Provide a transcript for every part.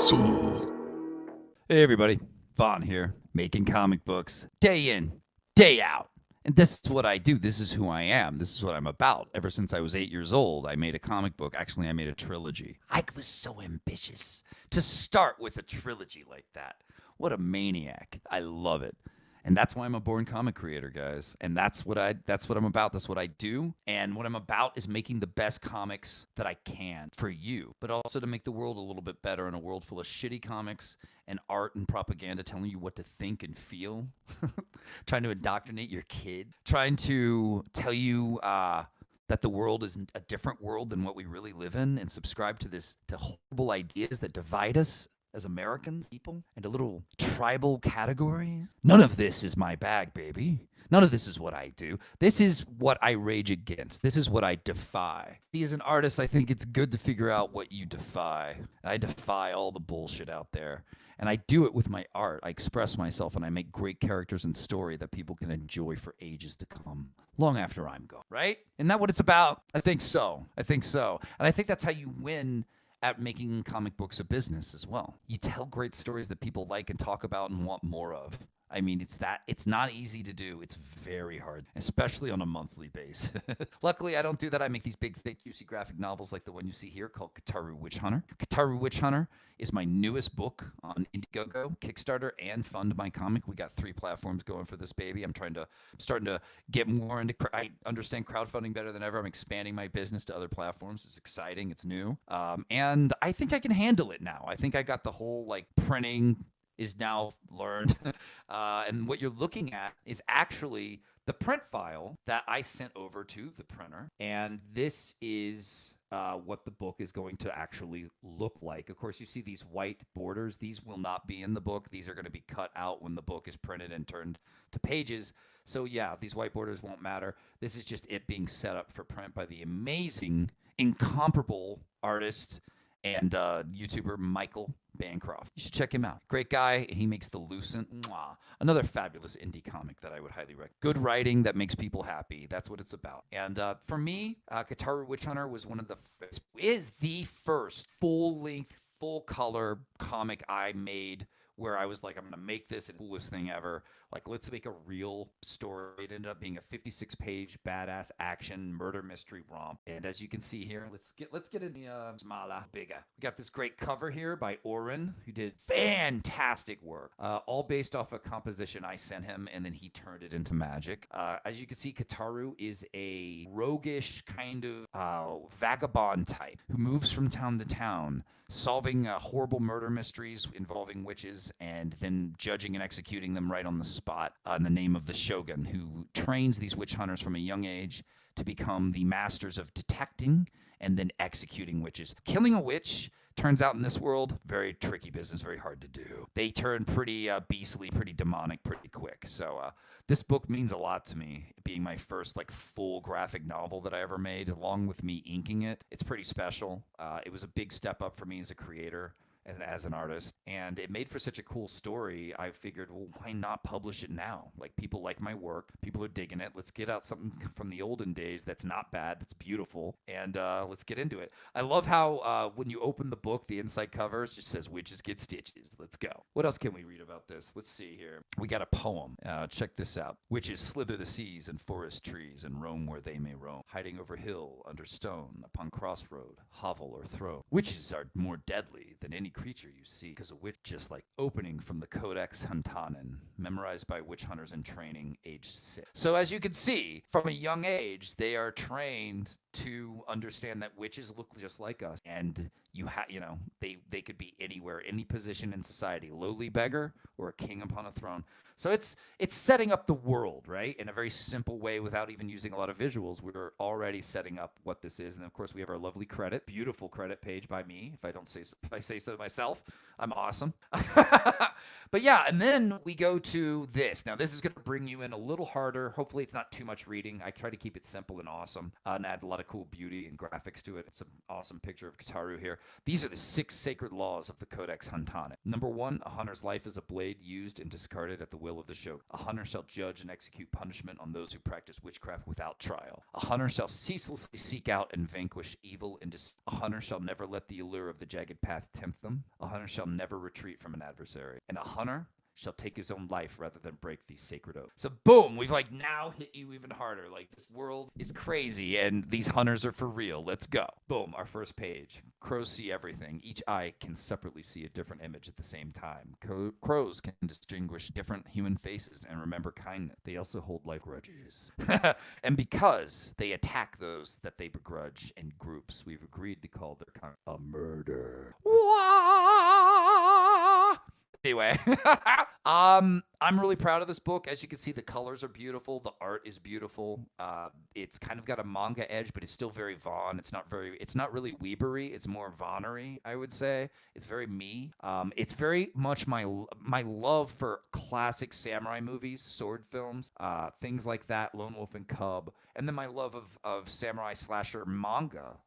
Soul. Hey everybody, Vaughn here, making comic books day in, day out. And this is what I do. This is who I am. This is what I'm about. Ever since I was 8 years old, I made a comic book. Actually, I made a trilogy. I was so ambitious to start with a trilogy like that. What a maniac. I love it. And that's why I'm a born comic creator, guys. And that's what I'm about. That's what I do. And what I'm about is making the best comics that I can for you, but also to make the world a little bit better in a world full of shitty comics and art and propaganda telling you what to think and feel, trying to indoctrinate your kid, trying to tell you that the world is a different world than what we really live in, and subscribe to horrible ideas that divide us as Americans, people, into little tribal categories. None of this is my bag, baby. None of this is what I do. This is what I rage against. This is what I defy. See, as an artist, I think it's good to figure out what you defy. I defy all the bullshit out there. And I do it with my art. I express myself and I make great characters and story that people can enjoy for ages to come, long after I'm gone. Right? Isn't that what it's about? I think so. And I think that's how you win at making comic books a business as well. You tell great stories that people like and talk about and want more of. I mean, it's not easy to do. It's very hard, especially on a monthly basis. Luckily, I don't do that. I make these big, thick, juicy graphic novels like the one you see here called KITARU Witch Hunter. KITARU Witch Hunter is my newest book on Indiegogo, Kickstarter, and Fund My Comic. We got 3 platforms going for this baby. I'm starting to get more into, I understand crowdfunding better than ever. I'm expanding my business to other platforms. It's exciting. It's new. And I think I can handle it now. I think I got the whole printing is now learned. And what you're looking at is actually the print file that I sent over to the printer. And this is what the book is going to actually look like. Of course, you see these white borders. These will not be in the book. These are going to be cut out when the book is printed and turned to pages. So yeah, these white borders won't matter. This is just it being set up for print by the amazing, incomparable artist and YouTuber Michael Bancroft. You should check him out. Great guy, and he makes The Lucent. Mwah. Another fabulous indie comic that I would highly recommend. Good writing that makes people happy. That's what it's about. And for me, KITARU Witch Hunter was is the first full-length, full-color comic I made where I was like, I'm going to make this the coolest thing ever. Like, let's make a real story. It ended up being a 56-page badass action murder mystery romp. And as you can see here, let's get in the smala bigger. We got this great cover here by Oren, who did fantastic work, all based off a composition I sent him, and then he turned it into magic. As you can see, KITARU is a roguish kind of vagabond type who moves from town to town, solving horrible murder mysteries involving witches, and then judging and executing them right on the spot in the name of the shogun, who trains these witch hunters from a young age to become the masters of detecting and then executing witches. Killing a witch turns out in this world, very tricky business, very hard to do. They turn pretty beastly, pretty demonic pretty quick. So this book means a lot to me, being my first full graphic novel that I ever made, along with me inking it. It's pretty special. It was a big step up for me as a creator, as an artist, and it made for such a cool story. I figured, well, why not publish it now? People like my work, people are digging it. Let's get out something from the olden days that's not bad, that's beautiful, and let's get into it. I love how when you open the book, the inside cover just says witches get stitches. Let's go. What else can we read about this? Let's see here. We got a poem. Check this out. Witches slither the seas and forest trees and roam where they may roam, hiding over hill, under stone, upon crossroad, hovel or throne. Witches are more deadly than any creature you see, because a witch just like opening from the Codex Huntanen, memorized by witch hunters in training, age 6. So as you can see, from a young age, they are trained to understand that witches look just like us, and they could be anywhere, any position in society, lowly beggar or a king upon a throne. So it's setting up the world, right, in a very simple way without even using a lot of visuals. We're already setting up what this is, and of course we have our lovely credit, beautiful credit page by me. If I say so myself, I'm awesome. But yeah, and then we go to this. Now this is going to bring you in a little harder. Hopefully it's not too much reading. I try to keep it simple and awesome, and add a lot of of cool beauty and graphics to it. It's an awesome picture of Kitaru here. These are the 6 sacred laws of the Codex Huntonic. Number 1, a hunter's life is a blade used and discarded at the will of the shogun. A hunter shall judge and execute punishment on those who practice witchcraft without trial. A hunter shall ceaselessly seek out and vanquish evil and a hunter shall never let the allure of the jagged path tempt them. A hunter shall never retreat from an adversary. And a hunter shall take his own life rather than break these sacred oaths. So boom, we've like now hit you even harder. Like this world is crazy and these hunters are for real. Let's go. Boom, our first page. Crows see everything. Each eye can separately see a different image at the same time. Crows can distinguish different human faces and remember kindness. They also hold life grudges. And because they attack those that they begrudge in groups, we've agreed to call their kind a murder. Anyway, I'm really proud of this book. As you can see, the colors are beautiful. The art is beautiful. It's kind of got a manga edge, but it's still very Vaughn. It's not really Weebery. It's more Vaughnery, I would say. It's very me. It's very much my love for classic samurai movies, sword films, things like that, Lone Wolf and Cub, and then my love of samurai slasher manga,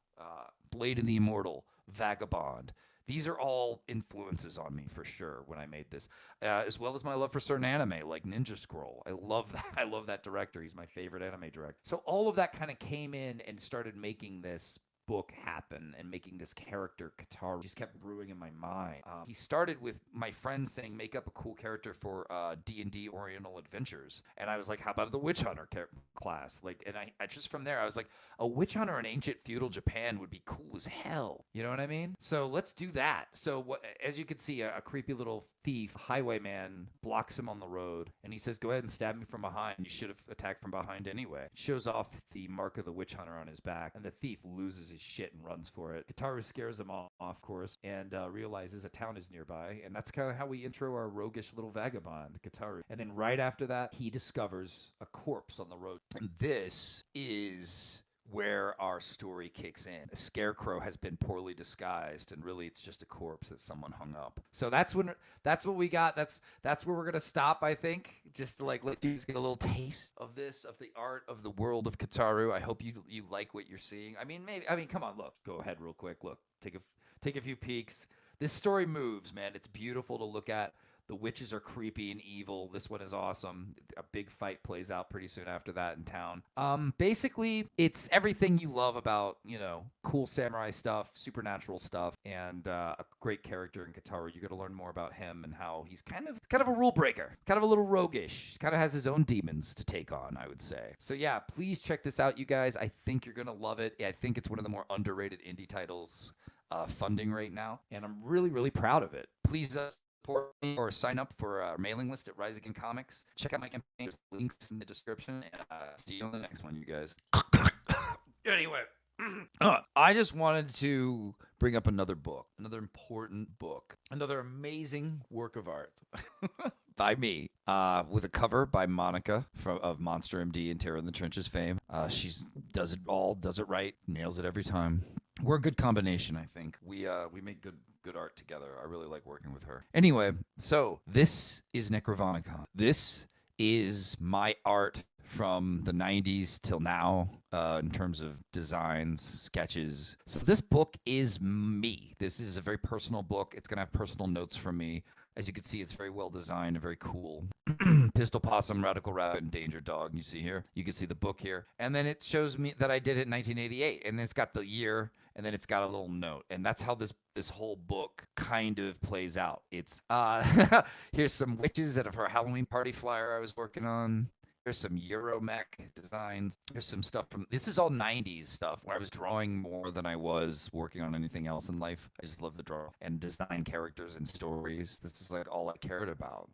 Blade and the Immortal, Vagabond. These are all influences on me for sure when I made this, as well as my love for certain anime like Ninja Scroll. I love that. I love that director. He's my favorite anime director. So all of that kind of came in and started making this book happen and making this character Kitaru just kept brewing in my mind. He started with my friend saying make up a cool character for D&D Oriental Adventures, and I was like, how about the witch hunter class? Like, and I just from there I was like, a witch hunter in ancient feudal Japan would be cool as hell. You know what I mean? So let's do that. So as you can see, a creepy little thief, highwayman, blocks him on the road, and he says, go ahead and stab me from behind. You should have attacked from behind anyway. Shows off the mark of the witch hunter on his back, and the thief loses his shit and runs for it. Kitaru scares him off, of course, and realizes a town is nearby, and that's kind of how we intro our roguish little vagabond, Kitaru. And then right after that, he discovers a corpse on the road. And this is where our story kicks in. The scarecrow has been poorly disguised, and really it's just a corpse that someone hung up. So that's what we got. That's where we're gonna stop, I think. Just to like let you get a little taste of this, of the art of the world of Kitaru. I hope you like what you're seeing. I mean, come on, look. Go ahead real quick. Look. Take a few peeks. This story moves, man. It's beautiful to look at. The witches are creepy and evil. This one is awesome. A big fight plays out pretty soon after that in town. Basically, it's everything you love about, cool samurai stuff, supernatural stuff, and a great character in Kitaru. You're going to learn more about him and how he's kind of a rule breaker, kind of a little roguish. He kind of has his own demons to take on, I would say. So yeah, please check this out, you guys. I think you're going to love it. I think it's one of the more underrated indie titles funding right now, and I'm really, really proud of it. Please support me or sign up for our mailing list at Rise Again Comics. Check out my campaign. There's links in the description, and see you on the next one, you guys. Anyway, I just wanted to bring up another book, another important book, another amazing work of art by me, with a cover by Monica of Monster MD and Terror in the Trenches fame. She does it all, does it right, nails it every time. We're a good combination, I think. We make good art together. I really like working with her. Anyway, so this is NECROVONICON. This is my art from the 90s till now, in terms of designs, sketches. So this book is me. This is a very personal book. It's going to have personal notes from me. As you can see, it's very well designed and very cool. Pistol Possum, Radical Rabbit, and Danger Dog, you see here. You can see the book here. And then it shows me that I did it in 1988. And then it's got the year, and then it's got a little note. And that's how this whole book kind of plays out. It's here's some witches at a Halloween party flyer I was working on. There's some Euromech designs. There's some stuff this is all 90s stuff where I was drawing more than I was working on anything else in life. I just love to draw and design characters and stories. This is like all I cared about,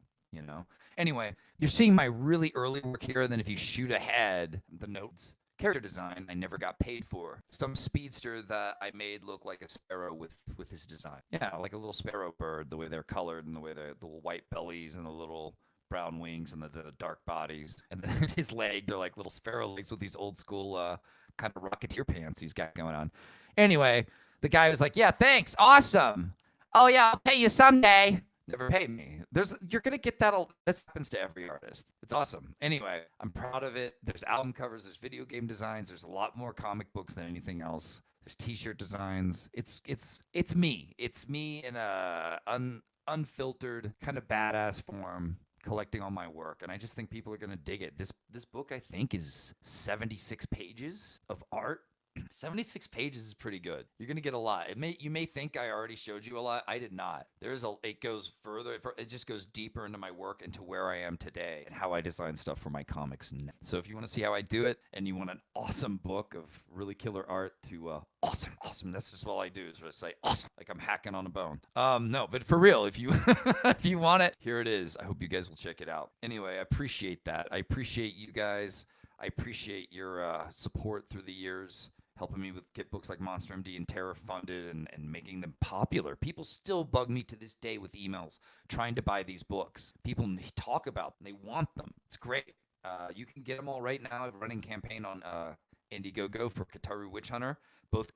Anyway, you're seeing my really early work here, and then if you shoot ahead, the notes. Character design I never got paid for. Some speedster that I made look like a sparrow with his design. Yeah, like a little sparrow bird, the way they're colored and the way the little white bellies and the little brown wings and the dark bodies, and then his legs are like little sparrow legs with these old school kind of Rocketeer pants he's got going on. Anyway, the guy was like, yeah, thanks, awesome, oh yeah, I'll pay you someday. Never paid me. you're gonna get that. This happens to every artist. It's awesome. Anyway, I'm proud of it. There's album covers. There's video game designs. There's a lot more comic books than anything else. There's T-shirt designs. It's me. It's me in a unfiltered kind of badass form, collecting all my work, and I just think people are gonna dig it. This book, I think, is 76 pages of art. 76 pages is pretty good. You're gonna get a lot. You may think I already showed you a lot. I did not. It goes further. It just goes deeper into my work, into where I am today and how I design stuff for my comics. So if you want to see how I do it, and you want an awesome book of really killer art to awesome. That's just all I do is just say awesome, like I'm hacking on a bone. No, but for real, if you if you want it, here it is. I hope you guys will check it out. Anyway, I appreciate that. I appreciate you guys. I appreciate your support through the years, helping me get books like Monster MD and Terror funded and making them popular. People still bug me to this day with emails trying to buy these books. People talk about them. They want them. It's great. You can get them all right now. I'm running a campaign on Indiegogo for KITARU Witch Hunter. Both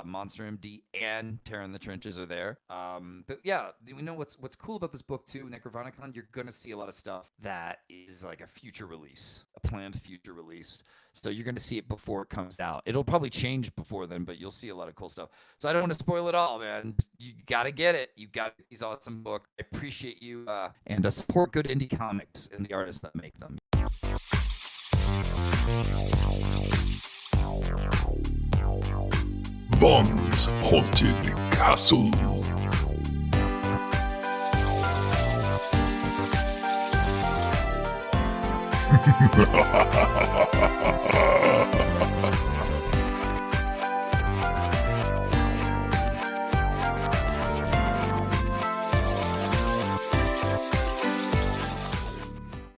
Monster MD and Terror in the Trenches are there. But yeah, we know what's cool about this book too, NECROVONICON. You're gonna see a lot of stuff that is like a future release, a planned future release. So you're gonna see it before it comes out. It'll probably change before then, but you'll see a lot of cool stuff. So I don't want to spoil it all, man. You gotta get it. You got these awesome books. I appreciate you and support good indie comics and the artists that make them. Von's Haunted Castle.